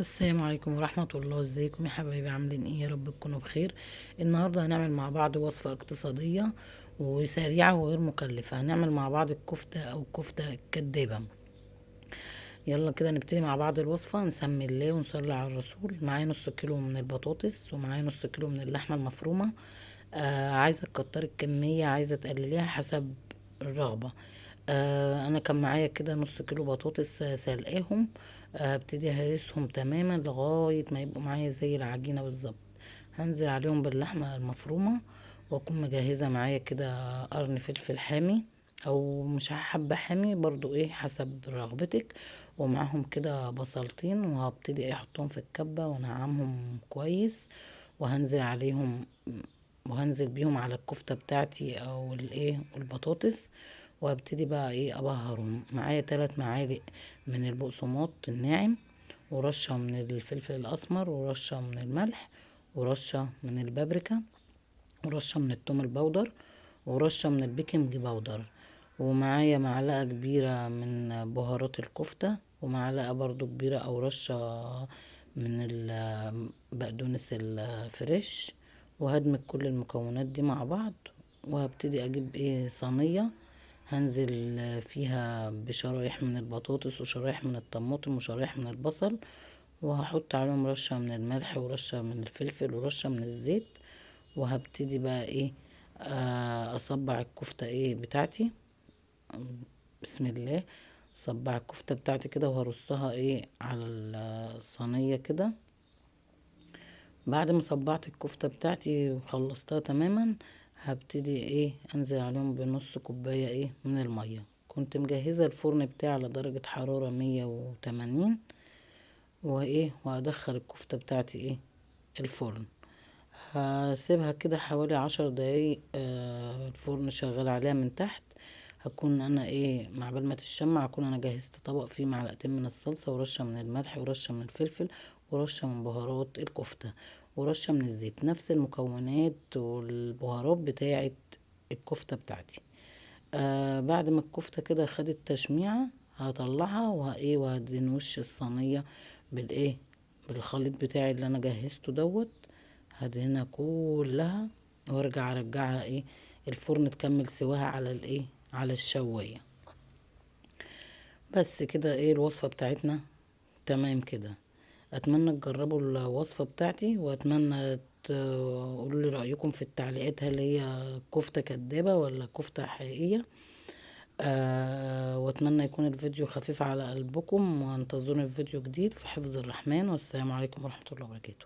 السلام عليكم ورحمة الله. ازيكم يا حبايبي؟ عاملين ايه؟ يا رب تكونوا بخير. النهاردة هنعمل مع بعض وصفة اقتصادية وسريعة وغير مكلفة. هنعمل مع بعض الكفتة او الكفتة الكدابة. يلا كده نبتدي مع بعض الوصفة. نسمي الله ونصلي على الرسول. معايا نص كيلو من البطاطس ومعايا نص كيلو من اللحمة المفرومة. عايزة تكتري الكمية، عايزة تقلليها حسب الرغبة. انا كان معايا كده نص كيلو بطاطس سلقاهم. هبتدي هرسهم تماما لغاية ما يبقوا معايا زي العجينة بالظبط. هنزل عليهم باللحمة المفرومة، واكون مجهزة معايا كده قرن فلفل حامي، او مش حابة حامي برضو، ايه حسب رغبتك. ومعاهم كده بصلتين، وهبتدي ايه احطهم في الكبة وانعمهم كويس. وهنزل عليهم وهنزل بيهم على الكفتة بتاعتي او الايه البطاطس. وابتدي بقى ايه ابهرهم. معايا 3 معالق من البقسماط الناعم، ورشة من الفلفل الاسمر، ورشة من الملح، ورشة من البابريكا، ورشة من التوم البودر، ورشة من البيكنج باودر. ومعايا معلقة كبيرة من بهارات الكفتة، ومعلقة برضو كبيرة او رشة من البقدونس الفريش. وهدمج كل المكونات دي مع بعض. وهبتدي اجيب ايه صينية، هنزل فيها بشرايح من البطاطس وشرايح من الطماطم وشرايح من البصل. وهحط عليهم رشة من الملح ورشة من الفلفل ورشة من الزيت. وهبتدي بقى ايه اصبع الكفتة ايه بتاعتي. بسم الله. صبع الكفتة بتاعتي كده وهرصها ايه على الصينية كده. بعد ما صبعت الكفتة بتاعتي وخلصتها تماما، هبتدي ايه انزل عليهم بنص كوباية ايه من المية. كنت مجهزة الفرن بتاعي على درجة حرارة 180. وايه وهدخل الكفتة بتاعتي ايه الفرن. هسيبها كده حوالي 10 دقايق. الفرن شغال عليها من تحت. هكون انا ايه مع بال ما تتشمع، هكون انا جهزت طبق فيه معلقتين من الصلصة ورشة من الملح ورشة من الفلفل ورشة من بهارات الكفتة ورشة من الزيت، نفس المكونات والبهارات بتاعة الكفتة بتاعتي. بعد ما الكفتة كده خدت تشميعة، هطلعها وهدهن وش الصينية بالايه بالخليط بتاعي اللي انا جهزته دوت. هدهنها كلها وارجع ارجعها ايه الفرن تكمل سواها على الايه على الشواية. بس كده ايه الوصفة بتاعتنا تمام كده. اتمنى تجربوا الوصفة بتاعتي، واتمنى تقولوا لي رأيكم في التعليقات، هل هي كفتة كدابة ولا كفتة حقيقية. واتمنى يكون الفيديو خفيف على قلبكم، وانتظروني في فيديو جديد في حفظ الرحمن. والسلام عليكم ورحمة الله وبركاته.